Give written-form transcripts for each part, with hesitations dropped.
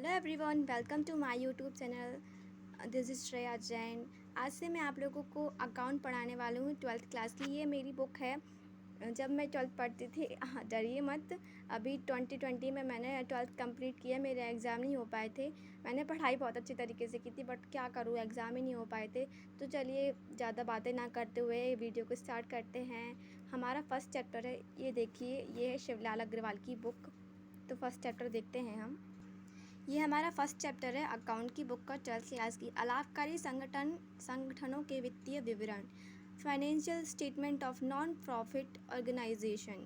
Hello everyone, welcome to my YouTube channel. This is Shreya Jain. आज से मैं आप लोगों को अकाउंट पढ़ाने वाली हूँ 12th क्लास की। ये मेरी बुक है। जब मैं 12th पढ़ती थी, हाँ डरिए मत, अभी 2020 में मैंने 12th कंप्लीट किया। मेरे एग्ज़ाम नहीं हो पाए थे। मैंने पढ़ाई बहुत अच्छी तरीके से की थी, बट क्या करूँ, एग्ज़ाम ही नहीं हो पाए थे। तो चलिए ज़्यादा बातें ना करते हुए वीडियो को स्टार्ट करते हैं। हमारा फर्स्ट चैप्टर है, ये देखिए, ये है शिवलाल अग्रवाल की बुक। तो फर्स्ट चैप्टर देखते हैं हम। ये हमारा फर्स्ट चैप्टर है अकाउंट की बुक का 12th क्लास की। अलाभकारी संगठनों के वित्तीय विवरण, financial statement of non profit organisation.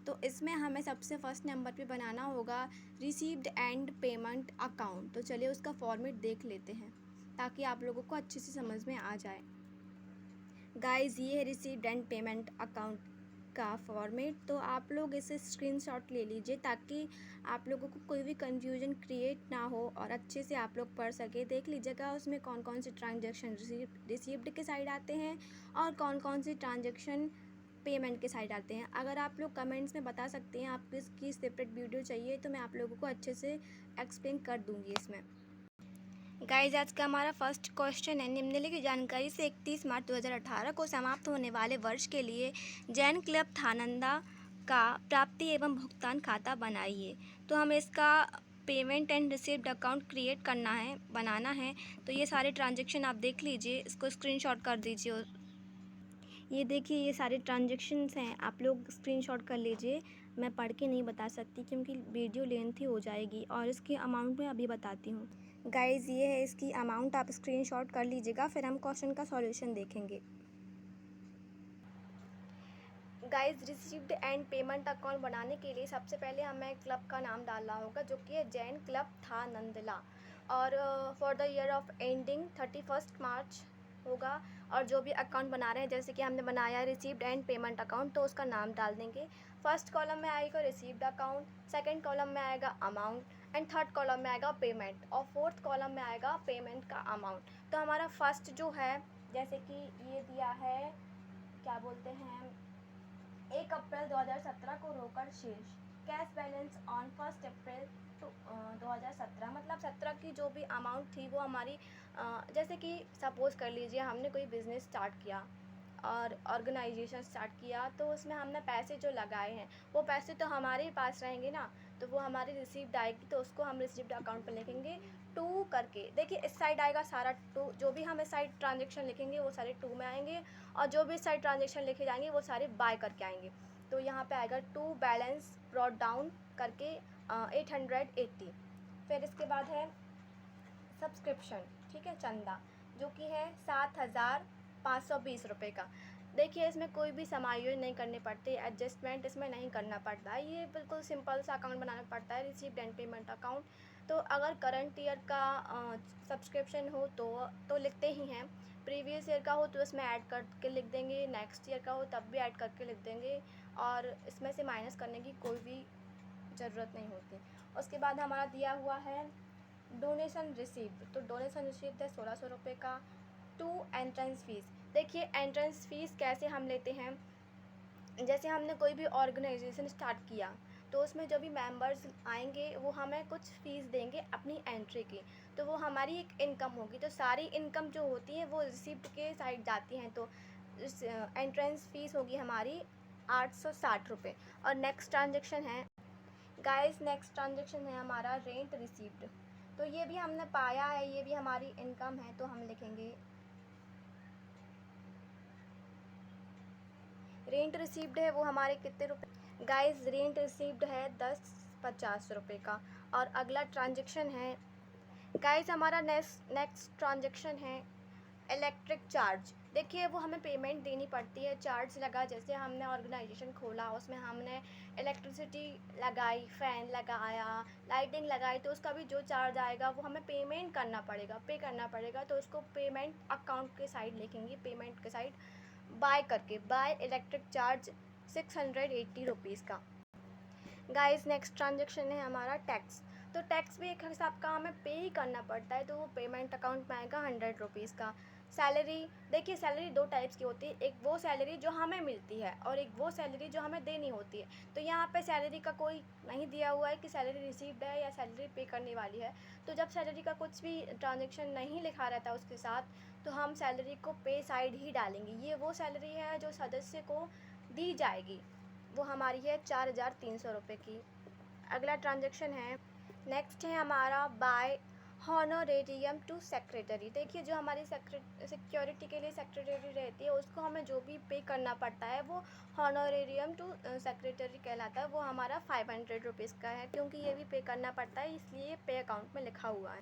तो इसमें हमें सबसे फर्स्ट नंबर पे बनाना होगा रिसीव्ड एंड पेमेंट अकाउंट। तो चलिए उसका फॉर्मेट देख लेते हैं ताकि आप लोगों को अच्छे से समझ में आ जाए। गाइस, ये है रिसीव्ड एंड पेमेंट अकाउंट का फॉर्मेट। तो आप लोग इसे स्क्रीनशॉट ले लीजिए ताकि आप लोगों को कोई भी कन्फ्यूजन क्रिएट ना हो और अच्छे से आप लोग पढ़ सके। देख लीजिएगा उसमें कौन कौन से ट्रांजैक्शन रिसीव्ड के साइड आते हैं और कौन कौन से ट्रांजैक्शन पेमेंट के साइड आते हैं। अगर आप लोग कमेंट्स में बता सकते हैं आपको इसकी सेपरेट वीडियो चाहिए तो मैं आप लोगों को अच्छे से एक्सप्लेन कर दूँगी इसमें। गाइज, आज का हमारा फर्स्ट क्वेश्चन है, निम्नलिखित जानकारी से 31 मार्च 2018 को समाप्त होने वाले वर्ष के लिए जैन क्लब थानंदा का प्राप्ति एवं भुगतान खाता बनाइए। तो हमें इसका payment and received account create बनाना है। तो ये सारे ट्रांजेक्शन आप देख लीजिए, इसको स्क्रीनशॉट कर दीजिए। ये देखिए, ये सारे ट्रांजेक्शन्स हैं, आप लोग स्क्रीनशॉट कर लीजिए। मैं पढ़ के नहीं बता सकती क्योंकि वीडियो लेंथी हो जाएगी। और इसकी अमाउंट मैं अभी बताती हूँ। गाइज़, ये है इसकी अमाउंट, आप स्क्रीनशॉट कर लीजिएगा, फिर हम क्वेश्चन का सॉल्यूशन देखेंगे। Guys, received and payment account बनाने के लिए सबसे पहले हमें क्लब का नाम डालना होगा, जो कि है जैन क्लब था नंदला। और for the year of ending 31 मार्च होगा। और जो भी अकाउंट बना रहे हैं, जैसे कि हमने बनाया है रिसीव्ड एंड पेमेंट अकाउंट, तो उसका नाम डाल देंगे। फर्स्ट कॉलम में आएगा रिसीव्ड अकाउंट, सेकंड कॉलम में आएगा अमाउंट एंड थर्ड कॉलम में आएगा पेमेंट और फोर्थ कॉलम में आएगा पेमेंट का अमाउंट। तो हमारा फर्स्ट जो है, जैसे कि ये दिया है, क्या बोलते हैं, 1 अप्रैल 2017 को रोकड़ शेष कैश बैलेंस ऑन 1 अप्रैल 2017, मतलब 17 की जो भी अमाउंट थी वो हमारी, जैसे कि सपोज़ कर लीजिए हमने कोई बिज़नेस स्टार्ट किया और ऑर्गेनाइजेशन स्टार्ट किया, तो उसमें हमने पैसे जो लगाए हैं वो पैसे तो हमारे ही पास रहेंगे ना। तो वो हमारी रिसीव्ड आएगी, तो उसको हम रिसीव्ड अकाउंट पर लिखेंगे 2 करके। देखिए, इस साइड आएगा सारा 2, जो भी हम इस साइड ट्रांजेक्शन लिखेंगे वो सारे 2 में आएंगे और जो भी इस साइड ट्रांजेक्शन लिखे जाएंगे वो सारे बाय करके आएंगे। तो यहाँ पे आएगा 2 बैलेंस ब्रॉट डाउन करके 880। फिर इसके बाद है सब्सक्रिप्शन, ठीक है, चंदा, जो कि है 7,520 रुपये का। देखिए, इसमें कोई भी समायोजन नहीं करने पड़ते, एडजस्टमेंट इसमें नहीं करना पड़ता है। ये बिल्कुल सिंपल सा अकाउंट बनाना पड़ता है, रिसीव्ड एंड पेमेंट अकाउंट। तो अगर करंट ईयर का सब्सक्रिप्शन हो तो लिखते ही हैं, प्रीवियस ईयर का हो तो इसमें ऐड करके लिख देंगे, नेक्स्ट ईयर का हो तब भी ऐड करके लिख देंगे, और इसमें से माइनस करने की कोई भी ज़रूरत नहीं होती। उसके बाद हमारा दिया हुआ है डोनेशन रिसीव्ड। तो डोनेशन रिसीव्ड है 1600 रुपये का। 2 एंट्रेंस फ़ीस। देखिए, एंट्रेंस फ़ीस कैसे हम लेते हैं, जैसे हमने कोई भी ऑर्गेनाइजेशन स्टार्ट किया तो उसमें जो भी मेंबर्स आएंगे वो हमें कुछ फ़ीस देंगे अपनी एंट्री की, तो वो हमारी एक इनकम होगी। तो सारी इनकम जो होती है वो रिसिप्ट के साइड जाती हैं। तो इस एंट्रेंस फ़ीस होगी हमारी 860 रुपये। और नेक्स्ट ट्रांजेक्शन है गाइस, नेक्स्ट ट्रांजेक्शन है हमारा रेंट रिसीव्ड। तो ये भी हमने पाया है, ये भी हमारी इनकम है, तो हम लिखेंगे रेंट रिसीव्ड है वो हमारे कितने रुपए। गाइस, रेंट रिसीव्ड है 1050 रुपये का। और अगला ट्रांजेक्शन है गाइस, हमारा नेक्स्ट ट्रांजेक्शन है इलेक्ट्रिक चार्ज। देखिए, वो हमें पेमेंट देनी पड़ती है, चार्ज लगा, जैसे हमने ऑर्गेनाइजेशन खोला, उसमें हमने इलेक्ट्रिसिटी लगाई, फ़ैन लगाया, लाइटिंग लगाई, तो उसका भी जो चार्ज आएगा वो हमें पेमेंट करना पड़ेगा, पे करना पड़ेगा। तो उसको पेमेंट अकाउंट के साइड लिखेंगे, पेमेंट के साइड बाय करके, बाय इलेक्ट्रिक चार्ज 680 रुपीज़ का। गाइस, नेक्स्ट ट्रांजेक्शन है हमारा टैक्स। तो टैक्स भी एक हिसाब का हमें पे ही करना पड़ता है, तो वो पेमेंट अकाउंट में आएगा 100 रुपीज़ का। सैलरी, देखिए सैलरी दो टाइप्स की होती है, एक वो सैलरी जो हमें मिलती है और एक वो सैलरी जो हमें देनी होती है। तो यहाँ पे सैलरी का कोई नहीं दिया हुआ है कि सैलरी रिसीव्ड है या सैलरी पे करने वाली है। तो जब सैलरी का कुछ भी ट्रांजेक्शन नहीं लिखा रहता उसके साथ, तो हम सैलरी को पे साइड ही डालेंगे। ये वो सैलरी है जो सदस्य को दी जाएगी, वो हमारी है 4,300 रुपये की। अगला ट्रांजेक्शन है, नेक्स्ट है हमारा बाय हॉनोरेरियम टू सेक्रेटरी। देखिए जो हमारी सिक्योरिटी के लिए सेक्रेटरी रहती है, उसको हमें जो भी पे करना पड़ता है वो हॉनोरेरियम टू सेक्रेटरी कहलाता है। वो हमारा 500 रुपीज़ का है, क्योंकि ये भी पे करना पड़ता है, इसलिए पे अकाउंट में लिखा हुआ है।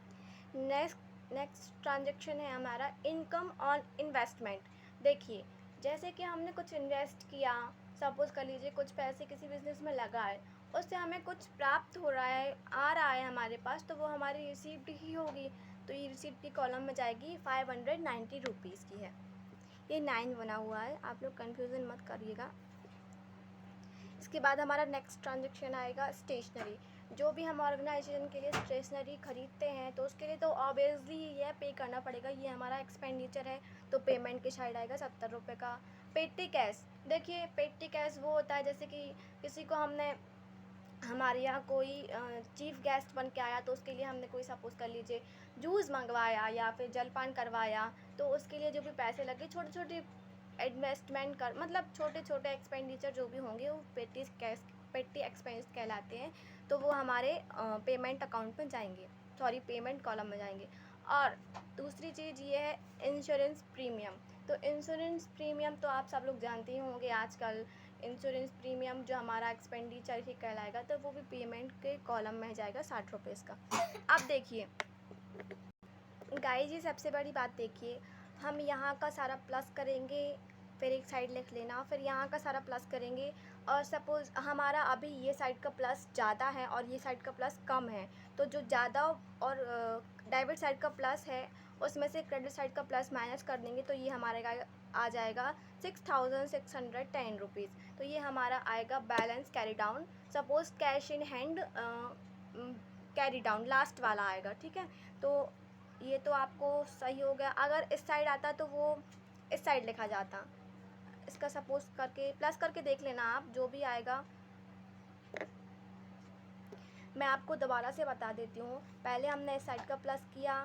नेक्स्ट ट्रांजेक्शन है हमारा इनकम ऑन इन्वेस्टमेंट। देखिए जैसे कि हमने कुछ इन्वेस्ट किया, सपोज़ कर लीजिए कुछ पैसे किसी बिज़नेस में लगाए, उससे हमें कुछ प्राप्त हो रहा है, आ रहा है हमारे पास, तो वो हमारी रिसीप्ट ही होगी। तो ये रिसीप्ट की कॉलम में जाएगी, 590 रुपीज़ की है। ये 9 बना हुआ है, आप लोग कन्फ्यूज़न मत करिएगा। इसके बाद हमारा नेक्स्ट ट्रांजेक्शन आएगा स्टेशनरी। जो भी हम ऑर्गेनाइजेशन के लिए स्टेशनरी खरीदते हैं, तो उसके लिए तो ऑब्वियसली ये पे करना पड़ेगा, ये हमारा एक्सपेंडिचर है, तो पेमेंट के साइड आएगा 70 रुपये का। पेटी कैश, देखिए पेटी कैश वो होता है जैसे कि किसी को हमने, हमारे यहाँ कोई चीफ़ गेस्ट बन के आया, तो उसके लिए हमने कोई सपोज़ कर लीजिए जूस मंगवाया या फिर जलपान करवाया, तो उसके लिए जो भी पैसे लगे, छोटे छोटे इन्वेस्टमेंट कर, मतलब छोटे छोटे एक्सपेंडिचर जो भी होंगे वो पेटी एक्सपेंस कहलाते हैं। तो वो हमारे पेमेंट अकाउंट में जाएंगे, सॉरी पेमेंट कॉलम में जाएंगे। और दूसरी चीज़ ये है इंश्योरेंस प्रीमियम। तो इंश्योरेंस प्रीमियम तो आप सब लोग जानते ही होंगे, आजकल इंश्योरेंस प्रीमियम जो हमारा एक्सपेंडिचर ही कहलाएगा, तो वो भी पेमेंट के कॉलम में जाएगा 60 रुपीज़ का। अब देखिए गाइस, ये सबसे बड़ी बात देखिए, हम यहाँ का सारा प्लस करेंगे, फिर एक साइड लिख लेना, फिर यहाँ का सारा प्लस करेंगे, और सपोज़ हमारा अभी ये साइड का प्लस ज़्यादा है और ये साइड का प्लस कम है, तो जो ज़्यादा और डेबिट साइड का प्लस है उसमें से क्रेडिट साइड का प्लस माइनस कर देंगे, तो ये हमारे आ जाएगा 6,610 रुपीज़। तो ये हमारा आएगा balance carry down. Suppose cash in hand carry down last वाला आएगा, ठीक है। तो ये तो आपको सही हो गया। अगर इस साइड आता तो वो इस साइड लिखा जाता, इसका सपोज करके प्लस करके देख लेना आप, जो भी आएगा। मैं आपको दोबारा से बता देती हूँ, पहले हमने इस साइड का प्लस किया,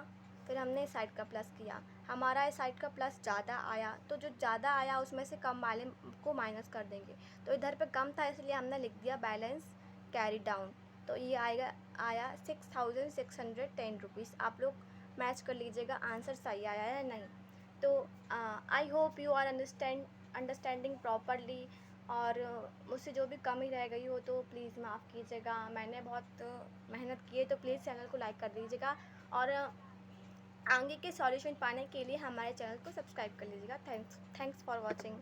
फिर हमने इस साइड का प्लस किया, हमारा इस साइड का प्लस ज़्यादा आया, तो जो ज़्यादा आया उसमें से कम वाले को माइनस कर देंगे। तो इधर पे कम था इसलिए हमने लिख दिया बैलेंस कैरी डाउन। तो ये आया 6,610 रुपीज़। आप लोग मैच कर लीजिएगा आंसर सही आया है या नहीं। तो I hope you are understanding properly, और मुझसे जो भी कमी रह गई हो तो प्लीज़ माफ़ कीजिएगा। मैंने बहुत मेहनत की है, तो प्लीज़ चैनल को लाइक कर दीजिएगा, और आगे के सॉल्यूशन पाने के लिए हमारे चैनल को सब्सक्राइब कर लीजिएगा। Thanks for watching.